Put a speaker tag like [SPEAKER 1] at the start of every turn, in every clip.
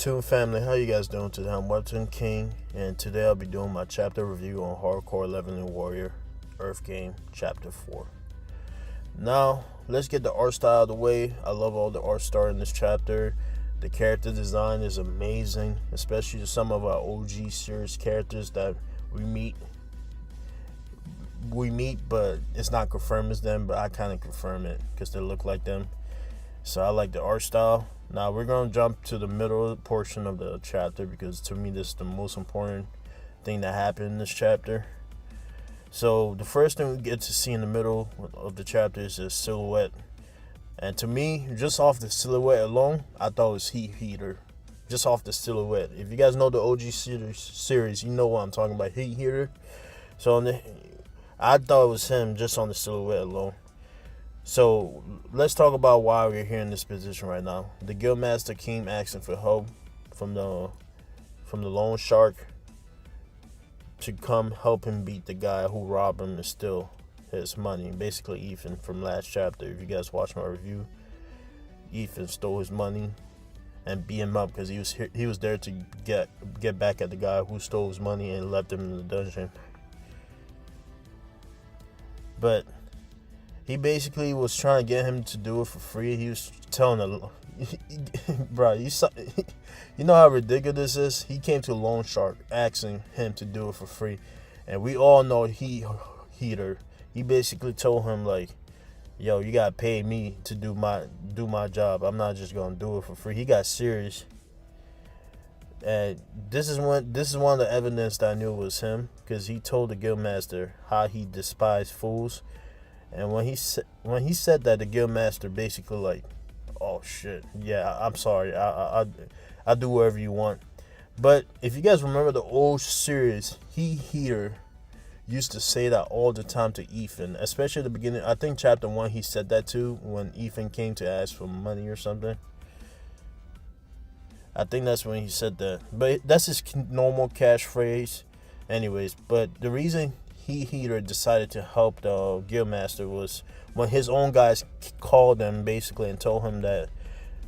[SPEAKER 1] Webtoon family, how you guys doing today? I'm Webtoon King, and today I'll be doing my chapter review on Hardcore Leveling Warrior Earth Game Chapter 4. Now, let's get the art style out of the way. I love all the art style in this chapter. The character design is amazing, especially some of our OG series characters that we meet, but it's not confirmed as them, but I kind of confirm it because they look like them. So I like the art style. Now we're going to jump to the middle portion of the chapter because to me this is the most important thing that happened in this chapter. So the first thing we get to see in the middle of the chapter is a silhouette. And to me, just off the silhouette alone, I thought it was Heat Heater. Just off the silhouette. If you guys know the OG series, you know what I'm talking about, Heat Heater. So I thought it was him just on the silhouette alone. So let's talk about why we're here in this position right now. The Guildmaster came asking for help from the loan shark to come help him beat the guy who robbed him and steal his money. Basically Ethan from last chapter. If you guys watched my review, Ethan stole his money and beat him up because he was there to get back at the guy who stole his money and left him in the dungeon. But he basically was trying to get him to do it for free. He was telling him, bro, you know how ridiculous this is? He came to Loan Shark asking him to do it for free. And we all know Heater. He basically told him like, yo, you gotta pay me to do my job. I'm not just gonna do it for free. He got serious. And this is one of the evidence that I knew it was him, because he told the Guildmaster how he despised fools. And when he said that, the Guildmaster basically like, oh shit, yeah, I'm sorry, I do whatever you want. But if you guys remember the old series, Heater used to say that all the time to Ethan, especially at the beginning. I think chapter 1 he said that too, when Ethan came to ask for money or something. I think that's when he said that. But that's his normal catchphrase anyways. But the reason Heater decided to help the Guildmaster was when his own guys called him basically and told him that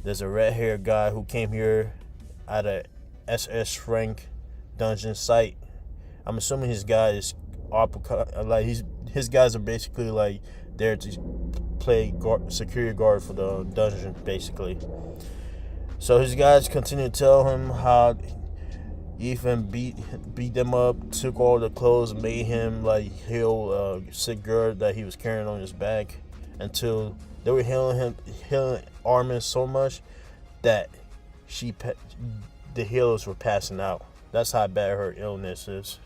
[SPEAKER 1] there's a red-haired guy who came here at a SS rank dungeon site. I'm assuming his guys his guys are basically like there to play security guard for the dungeon basically. So his guys continue to tell him how Ethan beat them up, took all the clothes, made him like heal sick girl that he was carrying on his back, until they were healing Armin so much that the healers were passing out. That's how bad her illness is.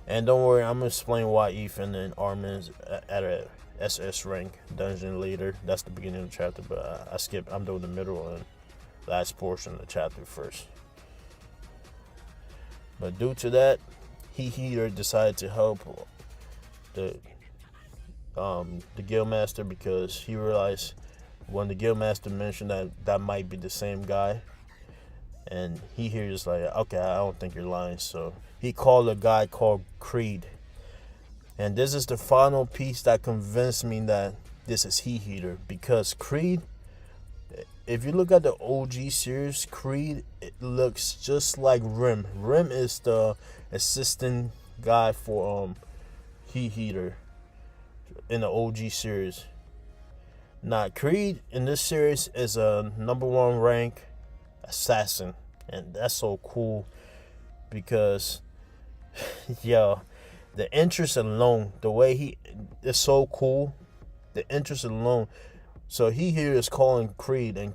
[SPEAKER 1] And don't worry, I'm gonna explain why Ethan and Armin's at a SS rank dungeon later. That's the beginning of the chapter, but I skipped. I'm doing the middle and last portion of the chapter first. But due to that, Heater decided to help the Guildmaster, because he realized when the Guildmaster mentioned that might be the same guy, and Heater's like, okay, I don't think you're lying. So he called a guy called Creed, and this is the final piece that convinced me that this is Heater, because Creed, if you look at the OG series, Creed, it looks just like Rim. Rim is the assistant guy for Heater in the OG series. Now, Creed in this series is a #1 rank assassin, and that's so cool because, yo, the interest alone, the way he is so cool, the interest alone. So Heater is calling Creed, and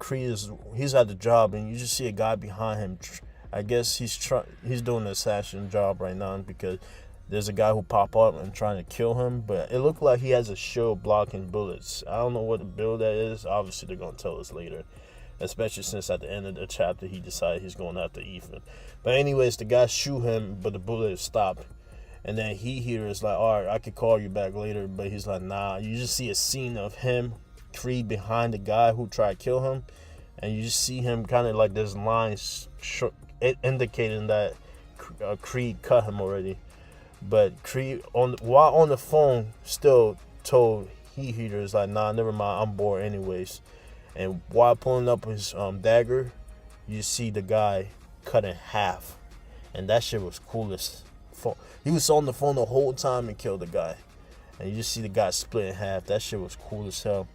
[SPEAKER 1] he's at the job, and you just see a guy behind him. I guess he's doing the assassin job right now, because there's a guy who pop up and trying to kill him, but it looked like he has a shield blocking bullets. I don't know what the build that is. Obviously they're gonna tell us later, especially since at the end of the chapter he decided he's going after Ethan. But anyways, the guy shoot him, but the bullet stopped. And then Heater is like, all right, I could call you back later, but he's like, nah. You just see a scene of him, Creed, behind the guy who tried to kill him, and you just see him kind of like there's lines indicating that Creed cut him already. But Creed, while on the phone, still told Heater is like, nah, never mind, I'm bored anyways. And while pulling up his dagger, you see the guy cut in half, and that shit was coolest. He was on the phone the whole time and killed the guy, and you just see the guy split in half. That shit was cool as hell.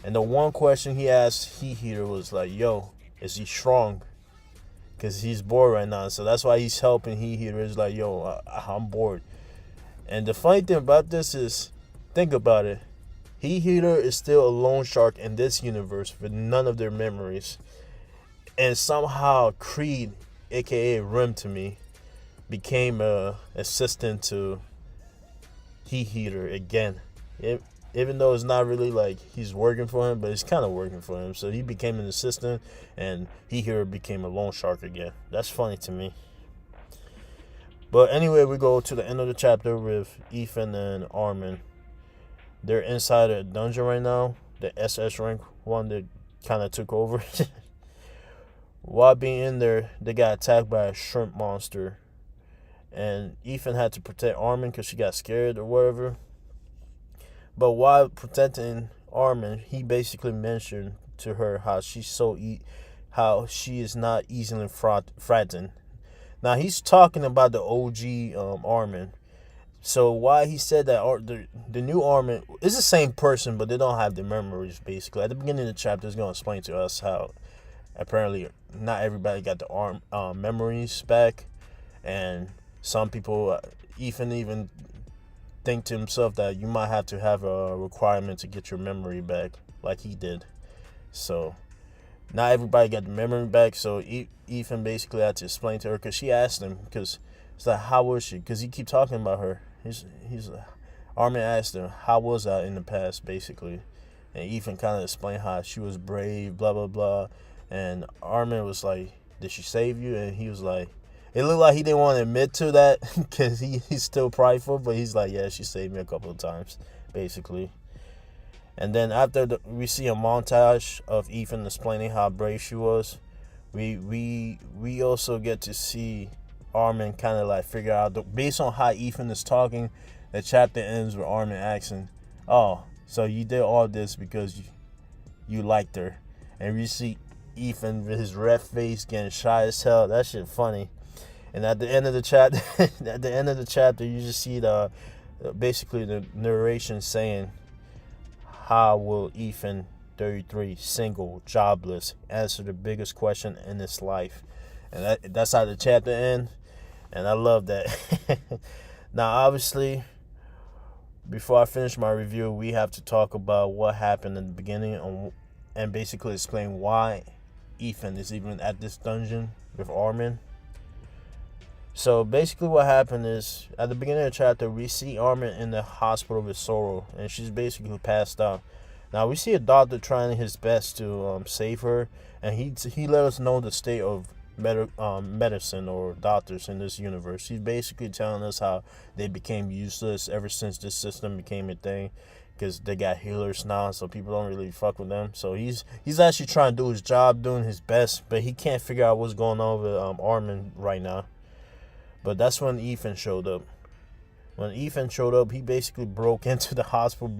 [SPEAKER 1] And the one question he asked Heat Eater was like, "Yo, is he strong?" Because he's bored right now, so that's why he's helping Heat Eater. Is like, "Yo, I'm bored." And the funny thing about this is, think about it. Heat Eater is still a loan shark in this universe with none of their memories. And somehow Creed, aka Rim to me, became a assistant to Heat Eater again. Even though it's not really like he's working for him, but it's kind of working for him. So he became an assistant, and Heat Eater became a loan shark again. That's funny to me. But anyway, we go to the end of the chapter with Ethan and Armin. They're inside a dungeon right now. The SS rank one that kind of took over. While being in there, they got attacked by a shrimp monster. And Ethan had to protect Armin because she got scared or whatever. But while protecting Armin, he basically mentioned to her how how she is not easily frightened. Now he's talking about the OG Armin. So why he said that the new Armin is the same person, but they don't have the memories. Basically, at the beginning of the chapter, it's gonna explain to us how apparently not everybody got the memories back, and some people even think to himself that you might have to have a requirement to get your memory back, like he did. So not everybody got the memory back. So Ethan basically had to explain to her because she asked him because it's like, how was she? Because he keep talking about her. Armin asked him, how was I in the past, basically, and Ethan kind of explained how she was brave, blah blah blah, and Armin was like, did she save you? And he was like, it looked like he didn't want to admit to that because he's still prideful, but he's like, yeah, she saved me a couple of times, basically. And then after we see a montage of Ethan explaining how brave she was, we also get to see Armin kind of like figure out, based on how Ethan is talking, the chapter ends with Armin asking, oh, so you did all this because you liked her. And we see Ethan with his red face getting shy as hell. That shit funny. And at the end of the chapter, you just see basically the narration saying, how will Ethan 33, single, jobless, answer the biggest question in his life? And that's how the chapter ends. And I love that. Now, obviously, before I finish my review, we have to talk about what happened in the beginning and basically explain why Ethan is even at this dungeon with Armin. So basically what happened is, at the beginning of the chapter, we see Armin in the hospital with Zoro, and she's basically passed out. Now we see a doctor trying his best to save her, and he let us know the state of medicine or doctors in this universe. He's basically telling us how they became useless ever since this system became a thing, because they got healers now, so people don't really fuck with them. So he's actually trying to do his job, doing his best, but he can't figure out what's going on with Armin right now. But that's when Ethan showed up. When Ethan showed up, he basically broke into the hospital,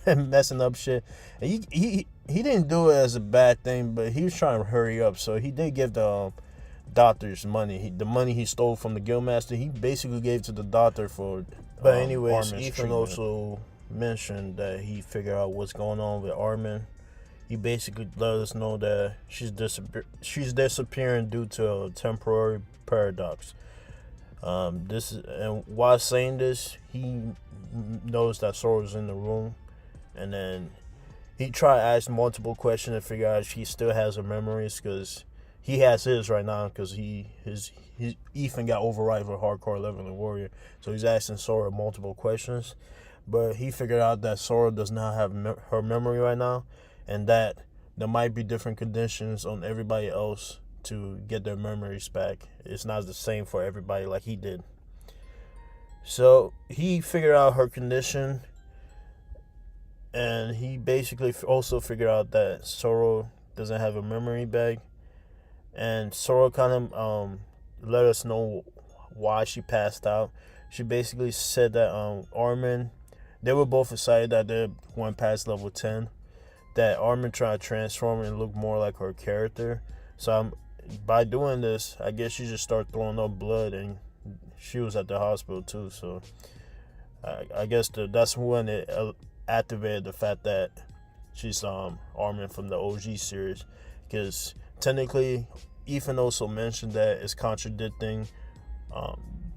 [SPEAKER 1] messing up shit. And he didn't do it as a bad thing, but he was trying to hurry up. So he did give the doctors money. The money he stole from the guildmaster, he basically gave to the doctor for. But anyways, Ethan treatment. Also mentioned that he figured out what's going on with Armin. He basically let us know that she's disappearing due to a temporary paradox. And while saying this, he knows that Zoro's in the room, and then he tried to ask multiple questions to figure out if he still has her memories, because he has his right now, because Ethan got override for hardcore level and warrior, so he's asking Zoro multiple questions, but he figured out that Zoro does not have her memory right now, and that there might be different conditions on everybody else to get their memories back. It's not the same for everybody like he did. So he figured out her condition, and he basically also figured out that Zoro doesn't have a memory back, and Zoro kind of let us know why she passed out. She basically said that Armin, they were both excited that they went past level 10, that Armin tried to transform and look more like her character. So by doing this, I guess she just started throwing up blood, and she was at the hospital too. So I guess that's when it activated the fact that she's Armin from the OG series, because technically Ethan also mentioned that it's contradicting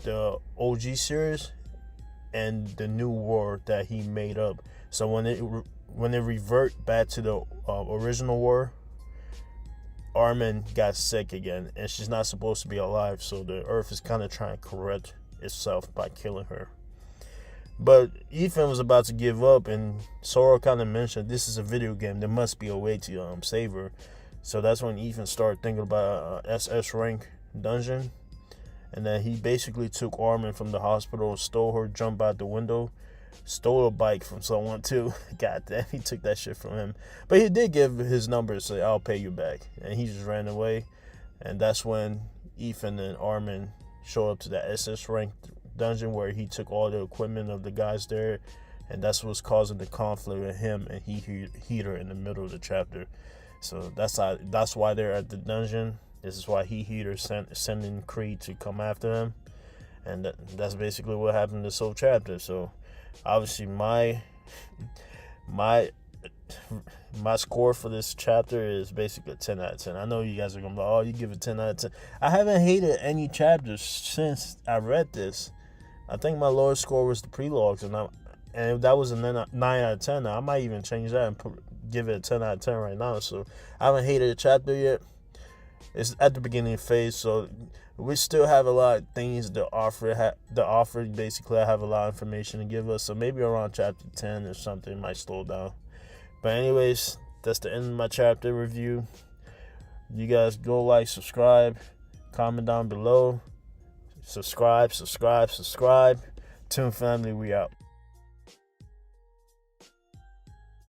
[SPEAKER 1] the OG series and the new war that he made up. So when it revert back to the original war, Armin got sick again, and she's not supposed to be alive. So the Earth is kind of trying to correct itself by killing her. But Ethan was about to give up, and Sora kind of mentioned this is a video game. There must be a way to save her. So that's when Ethan started thinking about SS rank dungeon, and then he basically took Armin from the hospital, stole her, jumped out the window, stole a bike from someone too. God damn, he took that shit from him. But he did give his number, say I'll pay you back, and he just ran away. And that's when Ethan and Armin show up to the SS rank dungeon where he took all the equipment of the guys there, and that's what's causing the conflict with him and Heater in the middle of the chapter. So that's why they're at the dungeon. This is why Heater sending Creed to come after him, and that's basically what happened this whole chapter. So obviously my score for this chapter is basically a 10 out of 10. I know you guys are gonna be like, oh, you give it 10 out of 10. I haven't hated any chapters since I read this. I think my lowest score was the prelogues, and that was a 9 out of 10. Now I might even change that and give it a 10 out of 10 right now. So I haven't hated a chapter yet. It's at the beginning phase, so we still have a lot of things to offer. Basically, I have a lot of information to give us. So maybe around chapter 10 or something might slow down. But anyways, that's the end of my chapter review. You guys go like, subscribe, comment down below. Subscribe. Toon Family, we out.